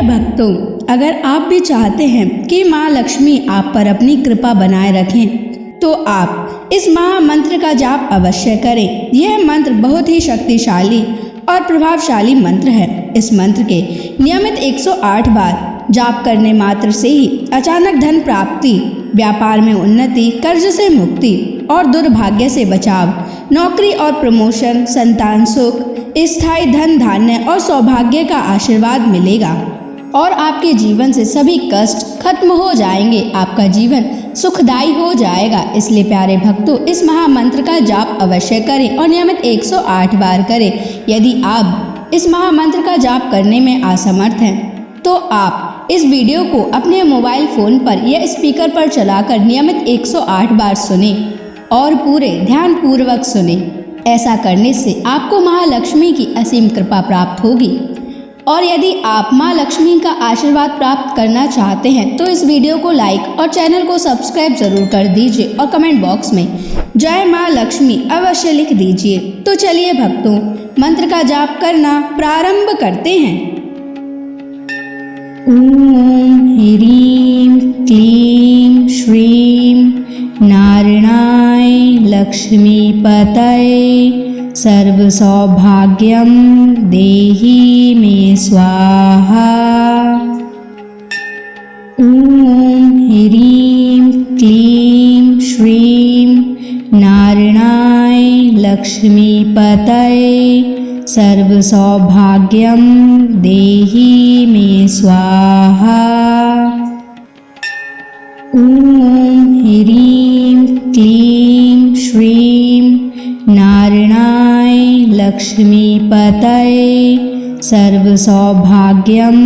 भक्तों, अगर आप भी चाहते हैं कि माँ लक्ष्मी आप पर अपनी कृपा बनाए रखें तो आप इस महामंत्र का जाप अवश्य करें। यह मंत्र बहुत ही शक्तिशाली और प्रभावशाली मंत्र है। इस मंत्र के नियमित 108 बार जाप करने मात्र से ही अचानक धन प्राप्ति, व्यापार में उन्नति, कर्ज से मुक्ति और दुर्भाग्य से बचाव, नौकरी और प्रमोशन, संतान सुख, स्थायी धन धान्य और सौभाग्य का आशीर्वाद मिलेगा और आपके जीवन से सभी कष्ट खत्म हो जाएंगे। आपका जीवन सुखदायी हो जाएगा। इसलिए प्यारे भक्तों, इस महामंत्र का जाप अवश्य करें और नियमित 108 बार करें। यदि आप इस महामंत्र का जाप करने में असमर्थ हैं तो आप इस वीडियो को अपने मोबाइल फोन पर या स्पीकर पर चलाकर नियमित 108 बार सुने और पूरे ध्यान पूर्वक सुने। ऐसा करने से आपको महालक्ष्मी की असीम कृपा प्राप्त होगी। और यदि आप माँ लक्ष्मी का आशीर्वाद प्राप्त करना चाहते हैं तो इस वीडियो को लाइक और चैनल को सब्सक्राइब जरूर कर दीजिए और कमेंट बॉक्स में जय माँ लक्ष्मी अवश्य लिख दीजिए। तो चलिए भक्तों, मंत्र का जाप करना प्रारंभ करते हैं। ओम ह्रीं क्लीं श्रीं नारायणाय लक्ष्मीपतये सर्वसौभाग्यं देहि मे स्वाहा। ओम ह्रीं क्लीं श्रीं नारायणाय लक्ष्मीपतये सर्वसौभाग्यं देहि मे स्वाहा। ओम ह्रीं क्लीं श्रीं नारायणाय लक्ष्मीपतये सर्वसौभाग्यं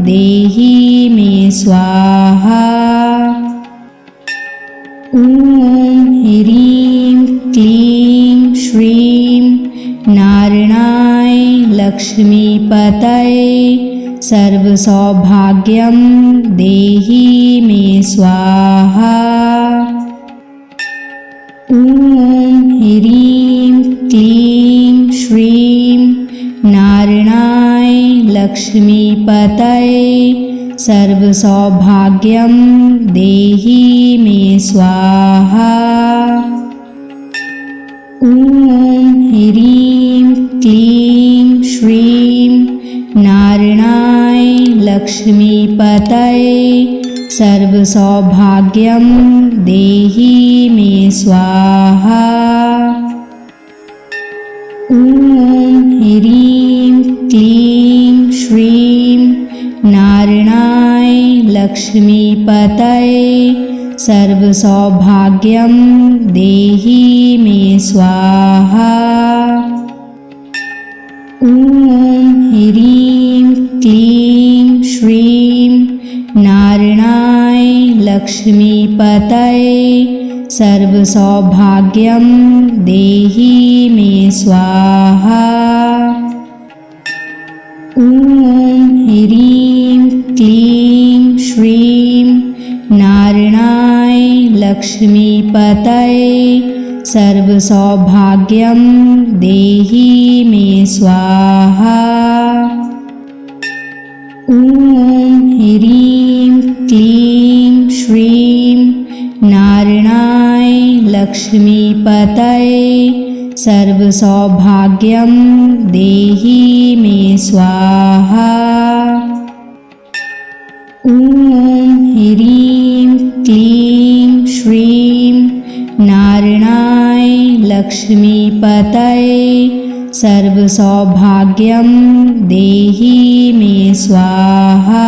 देहि मे स्वाहा। ओम ह्रीं क्लीं श्रीं नारायणाय लक्ष्मीपतये सर्वसौभाग्यं देहि मे स्वाहा। ओम ह्रीं क्लीं श्रीं नारायणाय लक्ष्मीपतये सर्वसौभाग्यं देहि मे स्वाहा। ओम ह्रीं क्लीं श्रीं नारायणाय लक्ष्मीपतये सर्वसौभाग्यं देहि मे स्वाहा। ओम ह्रीं क्लीं श्रीं नारायणाय लक्ष्मीपतये सर्वसौभाग्यं देहि मे स्वाहा। ओम ह्रीं क्लीं श्रीं नारायणाय लक्ष्मीपतये सर्वसौभाग्यं देहि मे स्वाहा। ओम ह्रीं क्लीं श्रीं नारायणाय लक्ष्मीपतये सर्वसौभाग्यं देहि मे स्वाहा। ओम ह्रीं क्लीं श्रीं नारायणाय लक्ष्मीपतये सर्वसौभाग्यं देहि मे स्वाहा। ओम ह्रीं क्लीं श्रीं नारायणाय लक्ष्मीपतये सर्वसौभाग्यं देहि मे स्वाहा।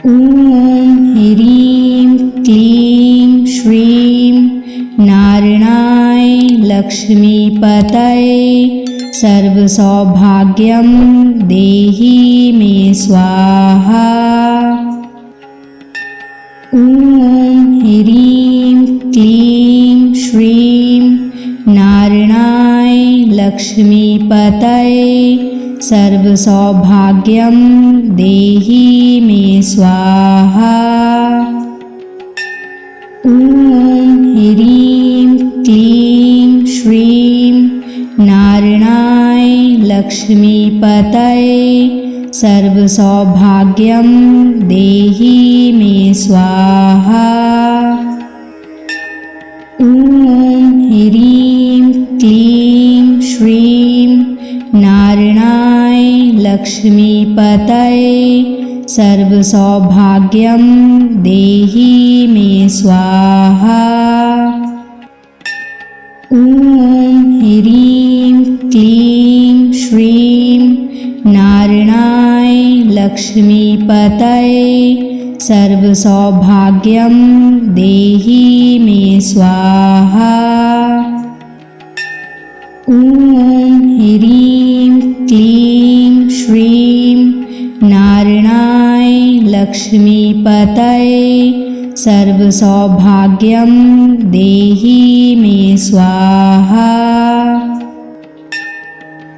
ओम ह्रीं क्लीं श्रीं नारायणाय लक्ष्मीपतये सर्वसौभाग्यं देहि मे स्वाहा। ओम ह्रीं क्लीं श्रीं नारायणाय लक्ष्मीपतये सर्वसौभाग्यं देहि मे स्वाहा। ओम ह्रीं क्लीं श्रीं नारायणाय लक्ष्मीपतये सर्वसौभाग्यं देहि मे स्वाहा। ॐ ह्रीं क्लीं श्रीं नारायणाय लक्ष्मीपतये सर्वसौभाग्यं देहि मे स्वाहा। ॐ ह्रीं क्लीं श्रीं नारायणाय लक्ष्मीपतये सर्वसौभाग्यं देहि मे स्वाहा। ॐ ह्रीं क्लीं श्रीं नारायणाय लक्ष्मीपतये सर्वसौभाग्यं देहि मे स्वाहा।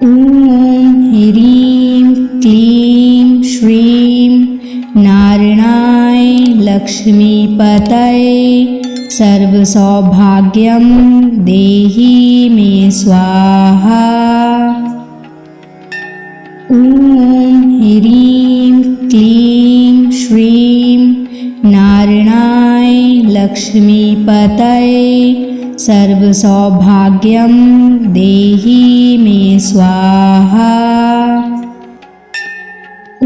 ॐ ह्रीं क्लीं श्रीं नारायणाय लक्ष्मीपतये सर्वसौभाग्यं देहि मे स्वाहा। ॐ ह्रीं क्लीं श्रीं नारायणाय लक्ष्मीपतये सर्वसौभाग्यं देहि मे स्वाहा। ॐ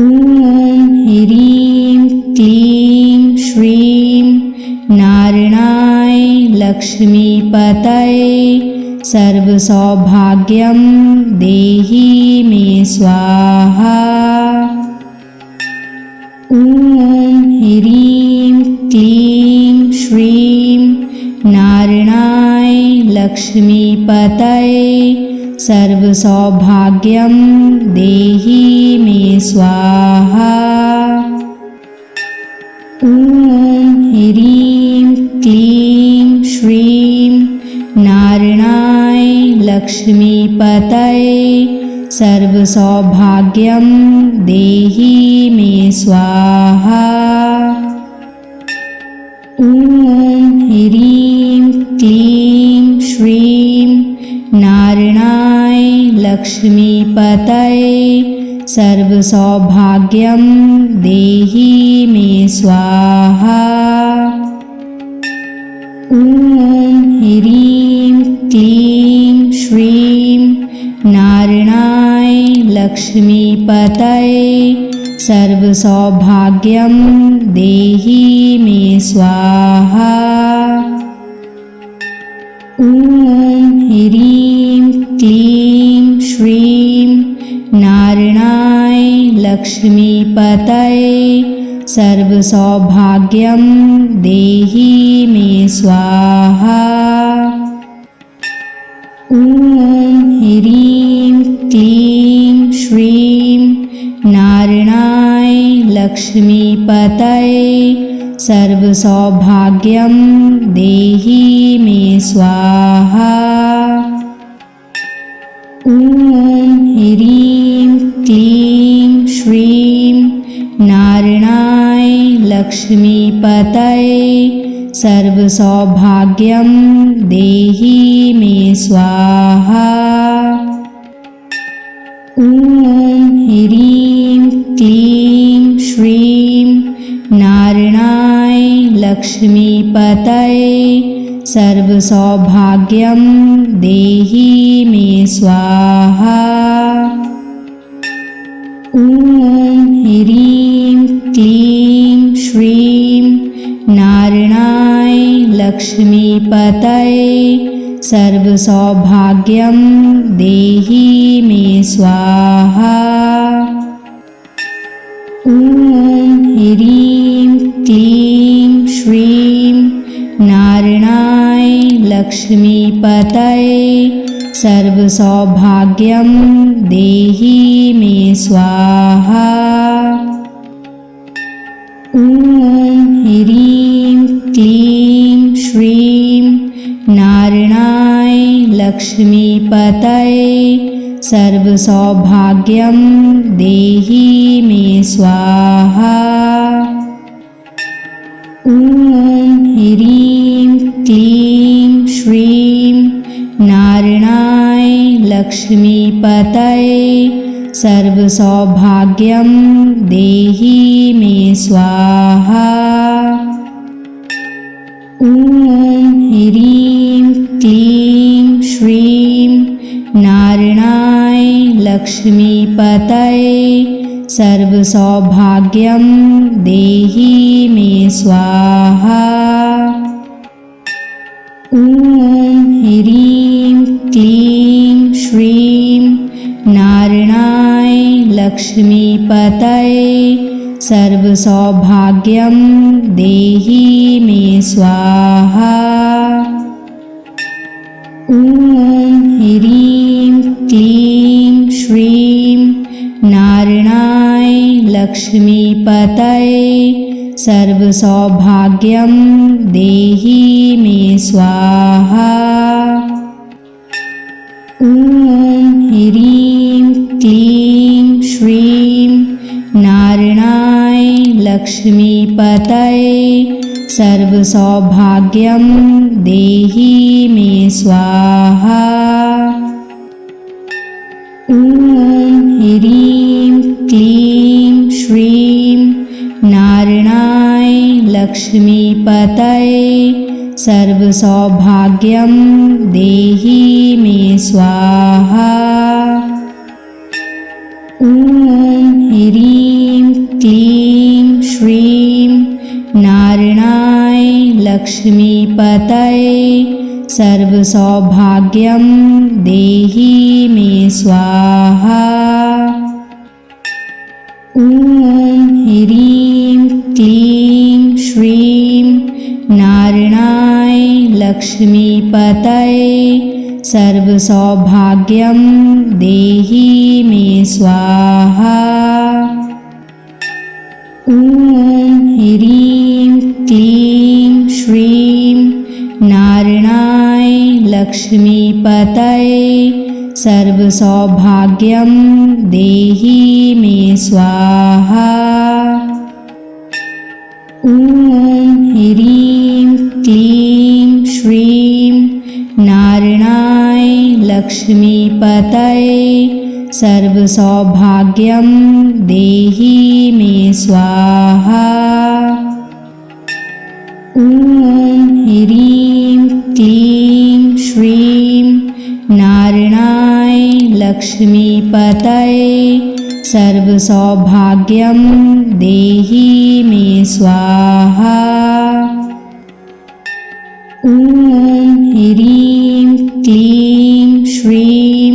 ह्रीं क्लीं श्रीं नारायणाय लक्ष्मीपतये सर्वसौभाग्यं देहि मे स्वाहा। ॐ ह्रीं क्लीं श्रीं नारायणाय लक्ष्मीपतये सर्वसौभाग्यं देहि मे स्वाहा। ॐ ह्रीं क्लीं श्रीं नारायणाय लक्ष्मीपतये सर्वसौभाग्यं देहि मे स्वाहा। ॐ ह्रीं क्लीं श्रीं नारायणाय लक्ष्मीपतये सर्वसौभाग्यं देहि मे स्वाहा। ॐ ह्रीं क्लीं श्रीं नारायणाय लक्ष्मीपतये सर्वसौभाग्यं देहि मे स्वाहा। ॐ ह्रीं क्लीं श्रीं नारायणाय लक्ष्मीपतये सर्वसौभाग्यं देहि मे स्वाहा। ॐ ह्रीं क्लीं श्रीं नारायणाय लक्ष्मीपतये सर्वसौभाग्यं देहि मे स्वाहा। ॐ ह्रीं क्लीं श्रीं नारायणाय लक्ष्मीपतये सर्वसौभाग्यं देहि मे स्वाहा। ॐ ह्रीं क्लीं श्रीं नारायणाय लक्ष्मीपतये सर्वसौभाग्यं देहि मे स्वाहा। ॐ ह्रीं क्लीं श्रीं नारायणाय लक्ष्मीपतये सर्वसौभाग्यं देहि मे स्वाहा। ॐ ह्रीं क्लीं श्रीं नारायणाय लक्ष्मीपतये सर्वसौभाग्यं देहि मे स्वाहा। ॐ ह्रीं क्लीं श्रीं नारायणाय लक्ष्मीपतये सर्वसौभाग्यं देहि मे स्वाहा। ॐ ह्रीं क्लीं श्रीं नारायणाय लक्ष्मीपतये सर्वसौभाग्यं देहि मे स्वाहा। ॐ ह्रीं क्लीं श्रीं नारायणाय लक्ष्मीपतये सर्वसौभाग्यं देहि मे स्वाहा। ॐ ह्रीं क्लीं श्रीं नारायणाय लक्ष्मीपतये सर्वसौभाग्यं देहि मे स्वाहा। ॐ ह्रीं क्लीं श्रीं नारायणाय लक्ष्मीपतये सर्वसौभाग्यं देहि मे स्वाहा। ॐ ह्रीं क्लीं श्रीं नारायणाय लक्ष्मीपतये सर्वसौभाग्यं देहि मे स्वाहा। ॐ ह्रीं क्लीं श्रीं नारायणाय लक्ष्मीपतये सर्वसौभाग्यं देहि मे स्वाहा। ॐ ह्रीं क्लीं श्रीं नारायणाय लक्ष्मीपतये सर्वसौभाग्यं देहि मे स्वाहा। ॐ ह्रीं क्लीं श्रीं नारायणाय लक्ष्मीपतये सर्वसौभाग्यं देहि मे स्वाहा। ॐ ह्रीं क्लीं श्रीं नारायणाय लक्ष्मीपतये सर्वसौभाग्यं देहि मे स्वाहा। ॐ ह्रीं क्लीं श्रीं नारायणाय लक्ष्मीपतये सर्वसौभाग्यं देहि मे स्वाहा। ॐ ह्रीं क्लीं श्रीं नारायणाय लक्ष्मीपतये सर्वसौभाग्यं देहि मे स्वाहा। ॐ ह्रीं क्लीं श्रीं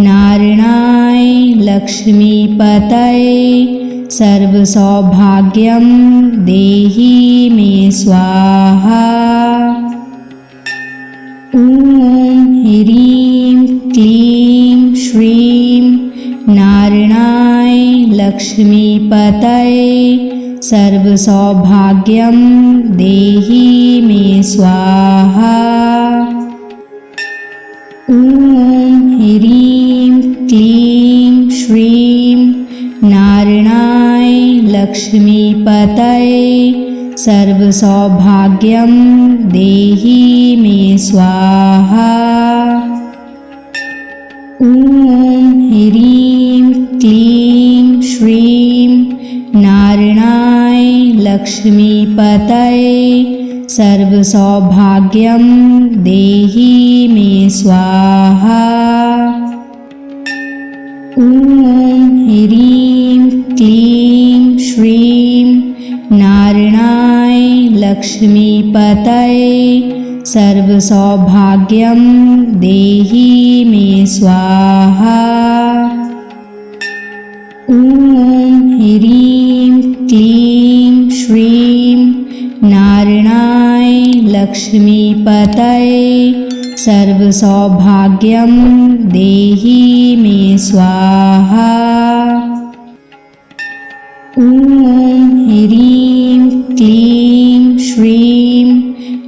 नारायणाय लक्ष्मीपतये सर्वसौभाग्यं देहि मे स्वाहा। ॐ ह्रीं क्लीं श्रीं नारायणाय लक्ष्मीपतये सर्वसौभाग्यं देहि मे स्वाहा। ॐ ह्रीं क्लीं श्रीं नारायणाय लक्ष्मीपतये सर्वसौभाग्यं देहि मे स्वाहा। ॐ ह्रीं क्लीं श्रीं नारायणाय लक्ष्मीपतये सर्वसौभाग्यं देहि मे स्वाहा। ॐ ह्रीं क्लीं श्रीं नारायणाय लक्ष्मीपतये सर्वसौभाग्यं देहि मे स्वाहा। ॐ ह्रीं क्लीं श्रीं नारायणाय लक्ष्मीपतये सर्वसौभाग्यं देहि मे स्वाहा। ॐ ह्रीं क्लीं श्रीं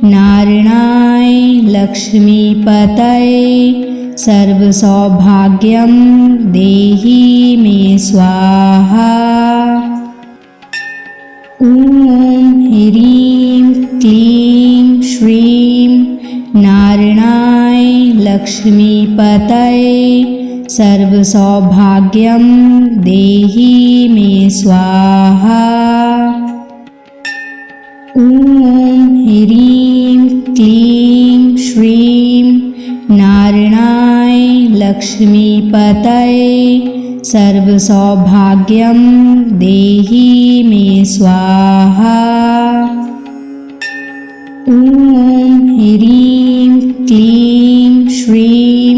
नारायणाय लक्ष्मीपतये सर्वसौभाग्यं देहि मे स्वाहा। ॐ ह्रीं क्लीं श्रीं नारायणाय लक्ष्मीपतये सर्वसौभाग्यं देहि मे स्वाहा। ॐ ह्रीं क्लीं श्रीं नारायणाय लक्ष्मीपतये सर्वसौभाग्यं देहि मे स्वाहा। ॐ ह्रीं क्लीं श्रीं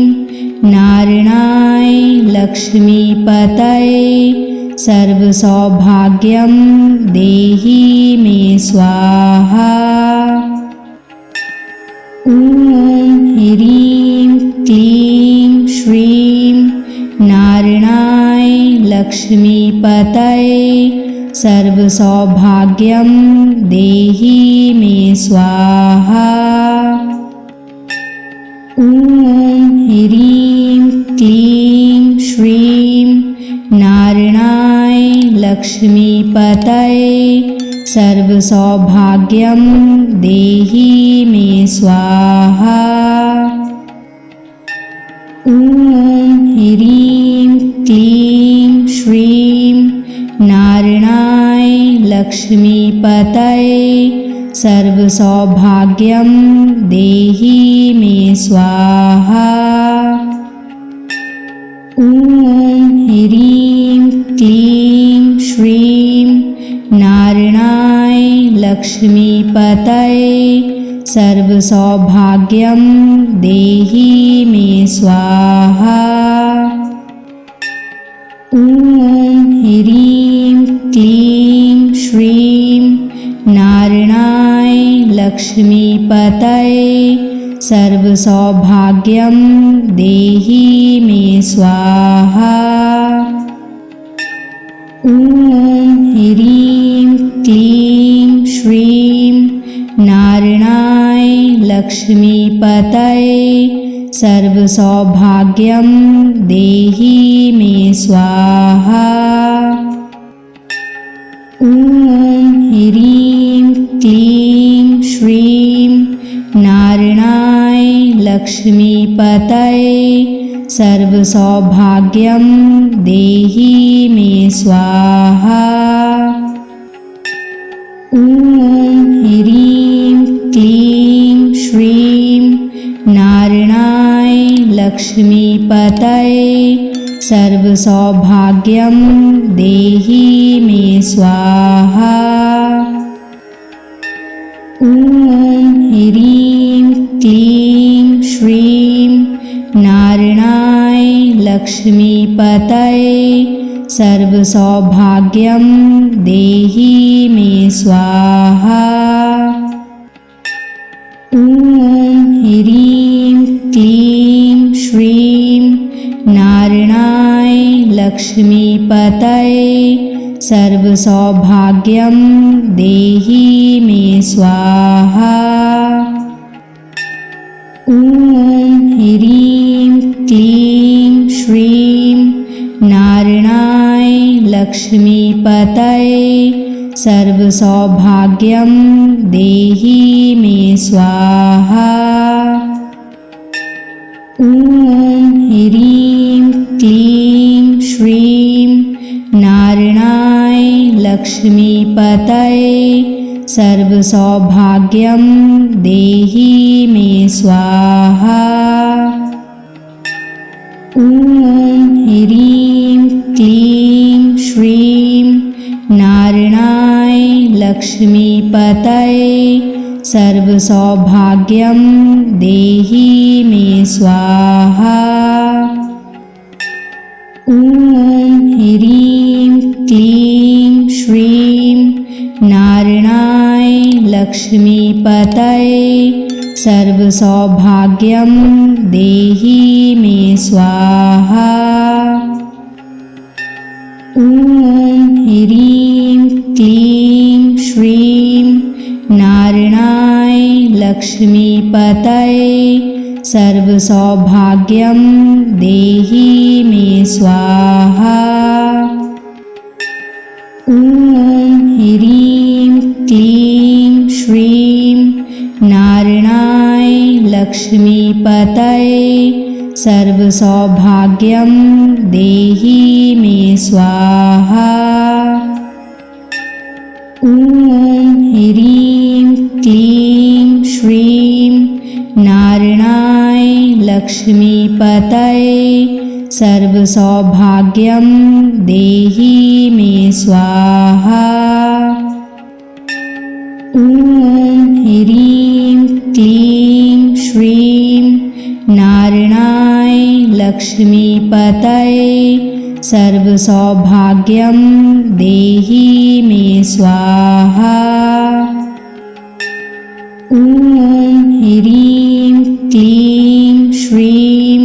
नारायणाय लक्ष्मीपतये सर्वसौभाग्यं देहि मे स्वाहा। ॐ ह्रीं क्लीं श्रीं नारायणाय लक्ष्मीपतये सर्वसौभाग्यं देहि मे स्वाहा। ॐ ह्रीं क्लीं श्रीं नारायणाय लक्ष्मीपतये सर्वसौभाग्यं देहि मे स्वाहा। ॐ ह्रीं क्लीं श्रीं नारायणाय लक्ष्मीपतये सर्वसौभाग्यं देहि मे स्वाहा। ॐ ह्रीं क्लीं श्रीं नारायणाय लक्ष्मीपतये सर्वसौभाग्यं देहि मे स्वाहा। ॐ ह्रीं क्लीं श्रीं नारायणाय लक्ष्मीपतये सर्वसौभाग्यं देहि मे स्वाहा। ॐ ह्रीं क्लीं श्रीं नारायणाय लक्ष्मीपतये सर्वसौभाग्यं देहि मे स्वाहा। ॐ ह्रीं क्लीं श्रीं नारायणाय लक्ष्मीपतये सर्वसौभाग्यं देहि मे स्वाहा। ॐ ह्रीं क्लीं श्रीं नारायणाय लक्ष्मीपतये सर्वसौभाग्यं देहि मे स्वाहा। ॐ ह्रीं क्लीं श्रीं नारायणाय लक्ष्मीपतये सर्वसौभाग्यं देहि मे स्वाहा। ॐ ह्रीं क्लीं श्रीं नारायणाय लक्ष्मीपतये सर्वसौभाग्यं देहि मे स्वाहा। ॐ ह्रीं क्लीं श्रीं नारायणाय लक्ष्मीपतये सर्वसौभाग्यं देहि मे स्वाहा। ॐ ह्रीं क्लीं श्रीं नारायणाय लक्ष्मीपतये सर्वसौभाग्यं देहि मे स्वाहा। ॐ ह्रीं क्लीं श्रीं नारायणाय लक्ष्मीपतये सर्वसौभाग्यं देहि मे स्वाहा। ॐ ह्रीं क्लीं श्रीं नारायणाय लक्ष्मीपतये सर्वसौभाग्यं देहि मे स्वाहा। ॐ ह्रीं क्लीं श्रीं नारायणाय लक्ष्मीपतये सर्वसौभाग्यं देहि मे स्वाहा। ॐ ह्रीं क्लीं श्रीं नारायणाय लक्ष्मीपतये सर्वसौभाग्यं देहि मे स्वाहा। ॐ ह्रीं क्लीं श्रीं नारायणाय लक्ष्मीपतये सर्वसौभाग्यं देहि मे स्वाहा। ॐ ह्रीं क्लीं श्रीं नारायणाय लक्ष्मीपतये सर्वसौभाग्यं देहि मे स्वाहा। ॐ ह्रीं क्लीं श्रीं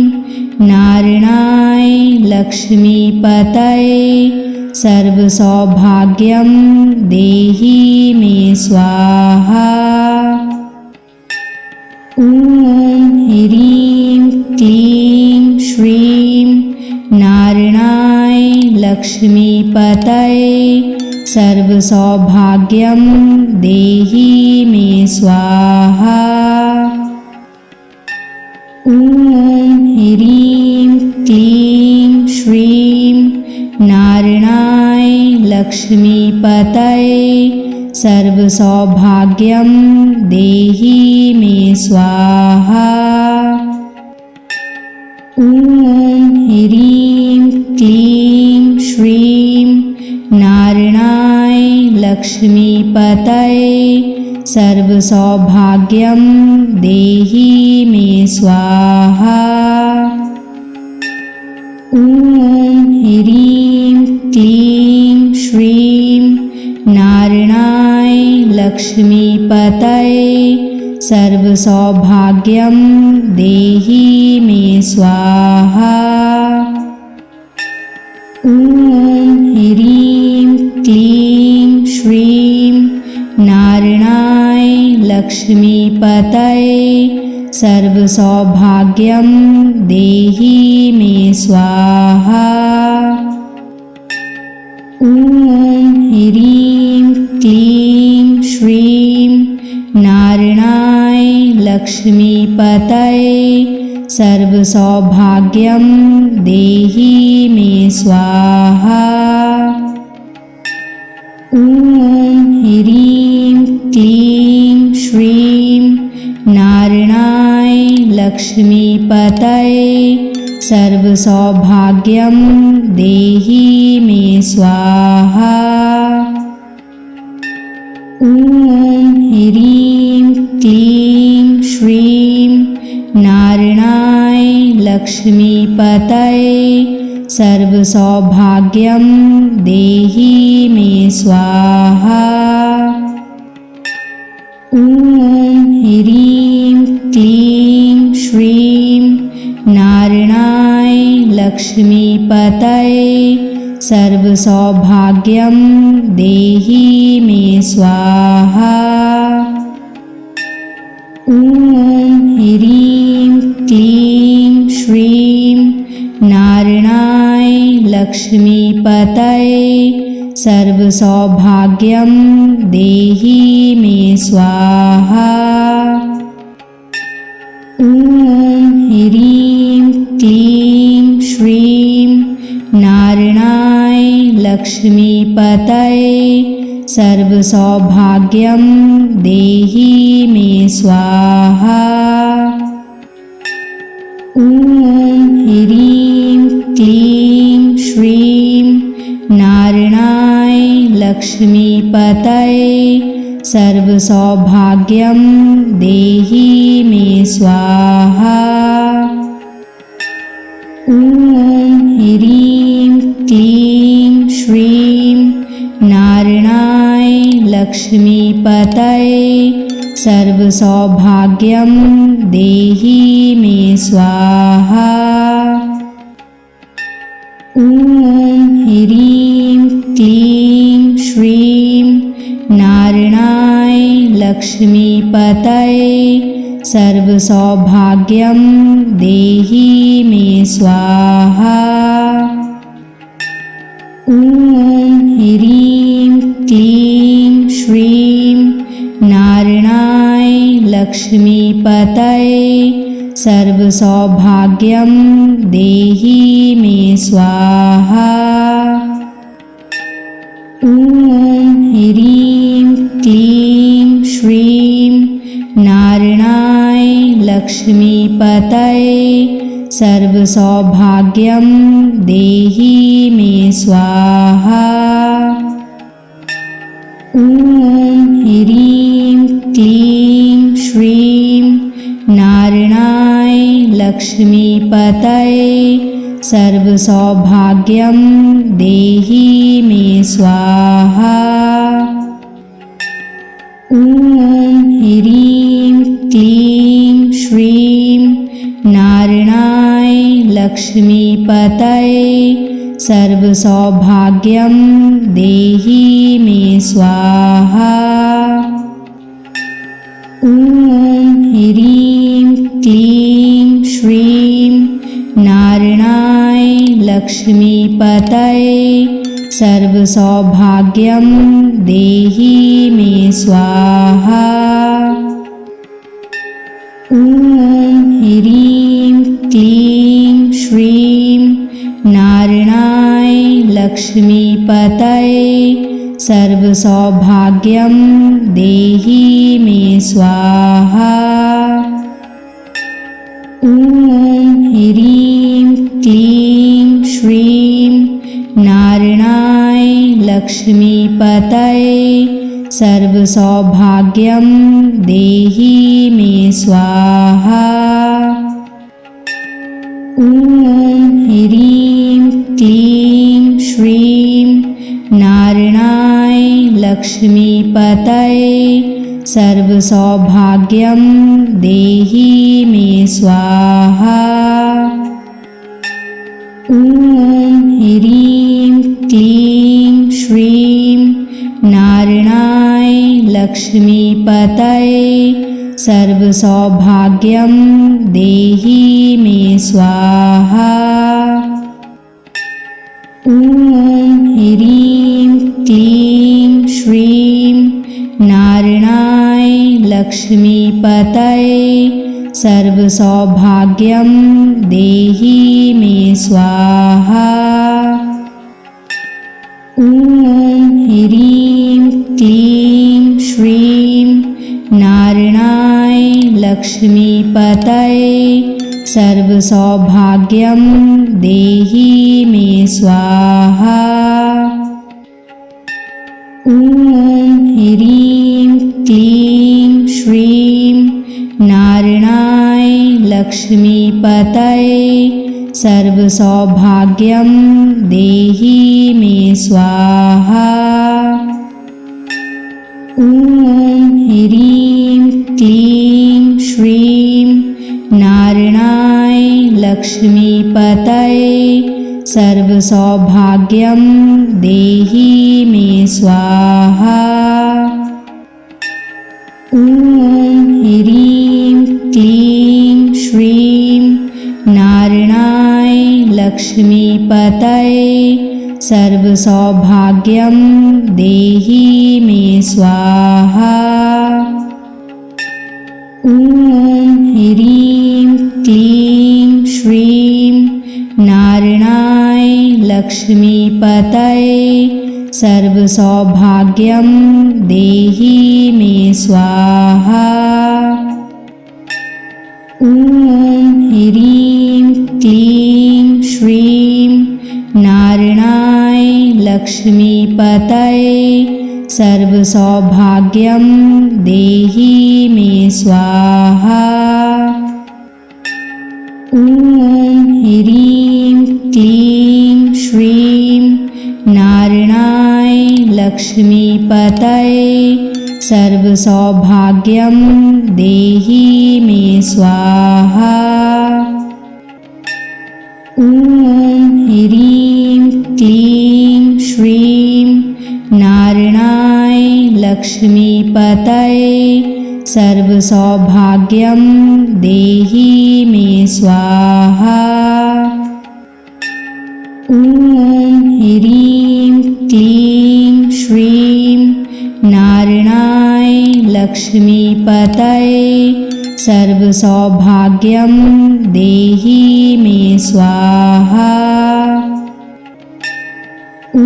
नारायणाय लक्ष्मीपतये सर्वसौभाग्यं देहि मे स्वाहा। ॐ ह्रीं क्लीं श्रीं नारायणाय लक्ष्मीपतये सर्वसौभाग्यं देहि मे स्वाहा। ॐ ह्रीं क्लीं श्रीं नारायणाय लक्ष्मीपतये सर्वसौभाग्यं देहि मे स्वाहा। ॐ ह्रीं क्लीं श्रीं नारायणाय लक्ष्मीपतये सर्वसौभाग्यं देहि मे स्वाहा। ॐ ह्रीं क्लीं श्रीं नारायणाय लक्ष्मीपतये सर्वसौभाग्यं देहि मे स्वाहा। ॐ ह्रीं क्लीं श्रीं नारायणाय लक्ष्मीपतये सर्वसौभाग्यं देहि मे स्वाहा। ॐ ह्रीं क्लीं श्रीं नारायणाय लक्ष्मीपतये सर्वसौभाग्यं देहि मे स्वाहा। ॐ ह्रीं क्लीं श्रीं नारायणाय लक्ष्मीपतये सर्वसौभाग्यं देहि मे स्वाहा। ॐ ह्रीं क्लीं श्रीं नारायणाय लक्ष्मीपतये सर्वसौभाग्यं देहि मे स्वाहा। ॐ ह्रीं क्लीं श्रीं नारायणाय लक्ष्मीपतये सर्वसौभाग्यं देहि मे स्वाहा। ॐ ह्रीं क्लीं श्रीं नारायणाय लक्ष्मीपतये सर्वसौभाग्यं देहि मे स्वाहा। ॐ ह्रीं क्लीं श्रीं नारायणाय लक्ष्मीपतये सर्वसौभाग्यं देहि मे स्वाहा। ॐ ह्रीं क्लीं श्रीं नारायणाय लक्ष्मीपतये सर्वसौभाग्यं देहि मे स्वाहा। ॐ ह्रीं क्लीं श्रीं नारायणाय लक्ष्मीपतये सर्वसौभाग्यं देहि मे स्वाहा। ॐ ह्रीं क्लीं श्रीं नारायणाय लक्ष्मीपतये सर्वसौभाग्यं देहि मे स्वाहा। ॐ ह्रीं क्लीं श्रीं नारायणाय लक्ष्मीपतये सर्वसौभाग्यं देहि मे स्वाहा। ॐ ह्रीं क्लीं श्रीं नारायणाय लक्ष्मीपतये सर्वसौभाग्यं देहि मे स्वाहा। ॐ ह्रीं क्लीं श्रीं नारायणाय लक्ष्मीपतये सर्वसौभाग्यं देहि मे स्वाहा। ॐ ह्रीं क्लीं श्रीं नारायणाय लक्ष्मीपतये सर्वसौभाग्यं देहि मे स्वाहा। ॐ ह्रीं क्लीं श्रीं नारायणाय लक्ष्मीपतये सर्वसौभाग्यं देहि मे स्वाहा। ॐ ह्रीं क्लीं श्रीं नारायणाय लक्ष्मीपतये सर्वसौभाग्यं देहि मे स्वाहा। ॐ ह्रीं क्लीं श्रीं नारायणाय लक्ष्मीपतये सर्वसौभाग्यं देहि मे स्वाहा। ॐ ह्रीं क्लीं श्रीं नारायणाय लक्ष्मीपतये सर्वसौभाग्यं देहि मे स्वाहा। ॐ ह्रीं क्लीं श्रीं नारायणाय लक्ष्मीपतये सर्वसौभाग्यं देहि मे स्वाहा। ॐ ह्रीं क्लीं श्रीं नारायणाय लक्ष्मीपतये सर्वसौभाग्यं देहि मे स्वाहा। ॐ ह्रीं क्लीं श्रीं नारायणाय लक्ष्मीपतये सर्वसौभाग्यं देहि मे स्वाहा। ॐ ह्रीं क्लीं श्रीं नारायणाय लक्ष्मीपतये सर्वसौभाग्यं देहि मे स्वाहा। ॐ ह्रीं क्लीं श्रीं नारायणाय लक्ष्मीपतये सर्वसौभाग्यं देहि मे स्वाहा। ॐ ह्रीं क्लीं श्रीं नारायणाय लक्ष्मीपतये सर्वसौभाग्यं देहि मे स्वाहा। ॐ ह्रीं क्लीं श्रीं नारायणाय लक्ष्मीपतये सर्वसौभाग्यं देहि मे स्वाहा। ॐ ह्रीं क्लीं श्रीं नारायणाय लक्ष्मीपतये सर्वसौभाग्यं देहि मे स्वाहा। ॐ ह्रीं क्लीं श्रीं नारायणाय लक्ष्मीपतये सर्वसौभाग्यं देहि मे स्वाहा। ॐ ह्रीं क्लीं श्रीं नारायणाय लक्ष्मीपतये सर्वसौभाग्यं देहि मे स्वाहा। ॐ ह्रीं क्लीं श्रीं नारायणाय लक्ष्मीपतये सर्वसौभाग्यं देहि मे स्वाहा। ॐ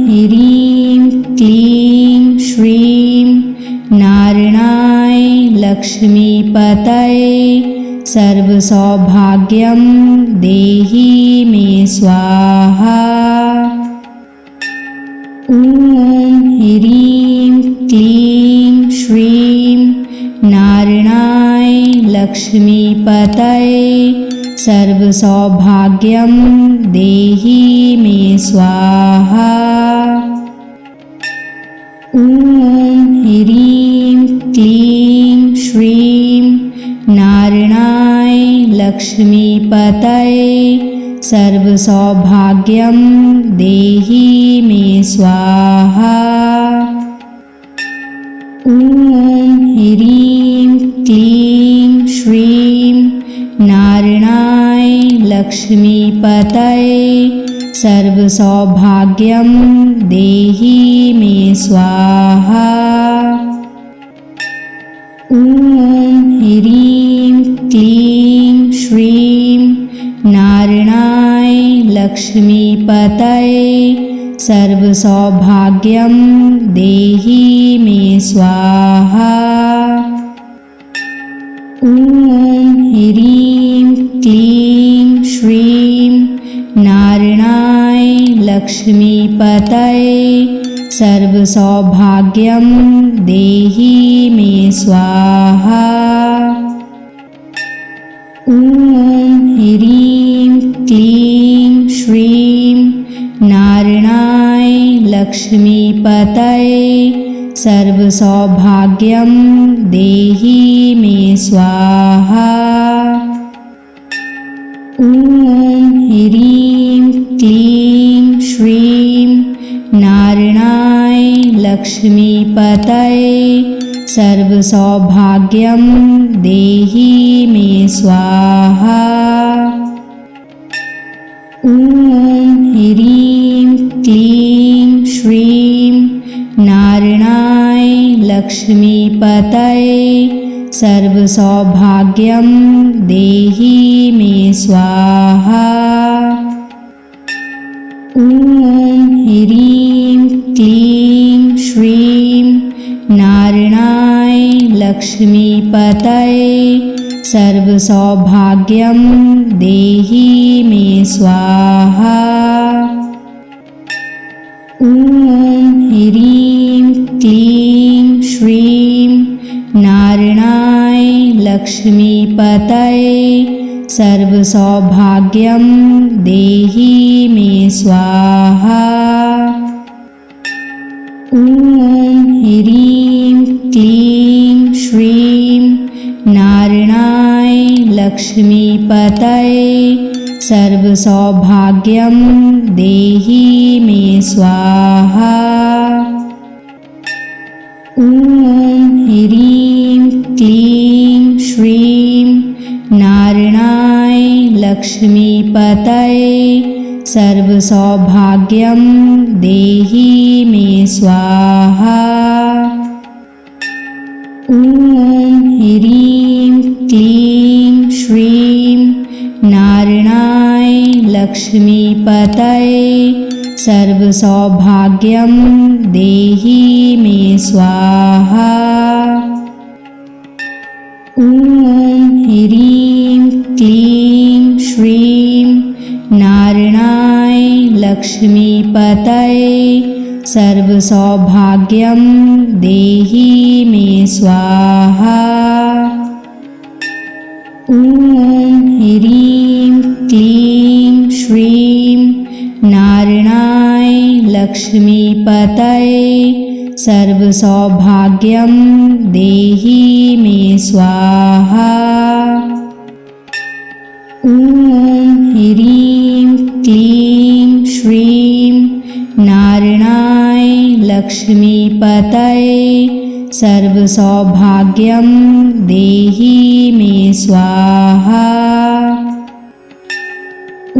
ह्रीं क्लीं श्रीं नारायणाय लक्ष्मीपतये सर्वसौभाग्यं देहि मे स्वाहा। ॐ ह्रीं क्लीं श्रीं नारायणाय लक्ष्मीपतये सर्वसौभाग्यं देहि मे स्वाहा। ॐ ह्रीं क्लीं श्रीं नारायणाय लक्ष्मीपतये सर्वसौभाग्यं देहि मे स्वाहा। ॐ ह्रीं क्लीं श्रीं नारायणाय लक्ष्मीपतये सर्वसौभाग्यं देहि मे स्वाहा। ॐ ह्रीं क्लीं श्रीं नारायणाय लक्ष्मीपतये सर्वसौभाग्यं देहि मे स्वाहा। ॐ ह्रीं क्लीं श्रीं नारायणाय लक्ष्मीपतये सर्वसौभाग्यं देहि मे स्वाहा। ॐ ह्रीं क्लीं श्रीं नारायणाय लक्ष्मीपतये सर्वसौभाग्यं देहि मे स्वाहा। ॐ ह्रीं क्लीं श्रीं नारायणाय लक्ष्मीपतये सर्वसौभाग्यं देहि मे स्वाहा। ॐ ह्रीं क्लीं श्रीं नारायणाय लक्ष्मीपतये सर्वसौभाग्यं देहि मे स्वाहा। ॐ ह्रीं क्लीं श्रीं नारायणाय लक्ष्मीपतये सर्वसौभाग्यं देहि मे स्वाहा। ॐ ह्रीं क्लीं श्रीं नारायणाय लक्ष्मीपतये सर्वसौभाग्यं देहि मे स्वाहा। ॐ ह्रीं क्लीं श्रीं नारायणाय लक्ष्मीपतये सर्वसौभाग्यं देहि मे स्वाहा। ॐ ह्रीं क्लीं श्रीं नारायणाय लक्ष्मीपतये सर्वसौभाग्यं देहि मे स्वाहा। ॐ ह्रीं क्लीं श्रीं नारायणाय लक्ष्मीपतये सर्वसौभाग्यं देहि मे स्वाहा। ॐ ह्रीं क्लीं श्रीं नारायणाय लक्ष्मीपतये सर्वसौभाग्यं देहि मे स्वाहा। ॐ ह्रीं क्लीं श्रीं नारायणाय लक्ष्मीपतये सर्वसौभाग्यं देहि मे स्वाहा। ॐ ह्रीं क्लीं श्रीं नारायणाय लक्ष्मीपतये सर्वसौभाग्यं देहि मे स्वाहा। ॐ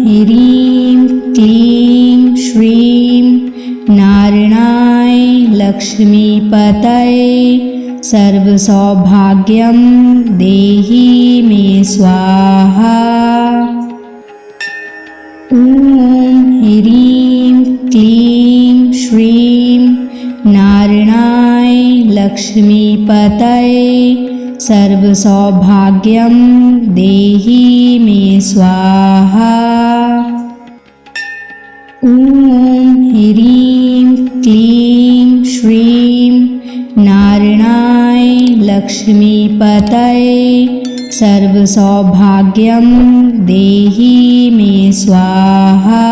ह्रीं क्लीं श्रीं नारायणाय लक्ष्मीपतये सर्वसौभाग्यं देहि मे स्वाहा। ॐ ह्रीं क्लीं श्रीं नारायणाय लक्ष्मीपतये सर्वसौभाग्यं देहि मे स्वाहा। ॐ ह्रीं क्लीं श्रीं नारायणाय लक्ष्मीपतये सर्वसौभाग्यं देहि मे स्वाहा।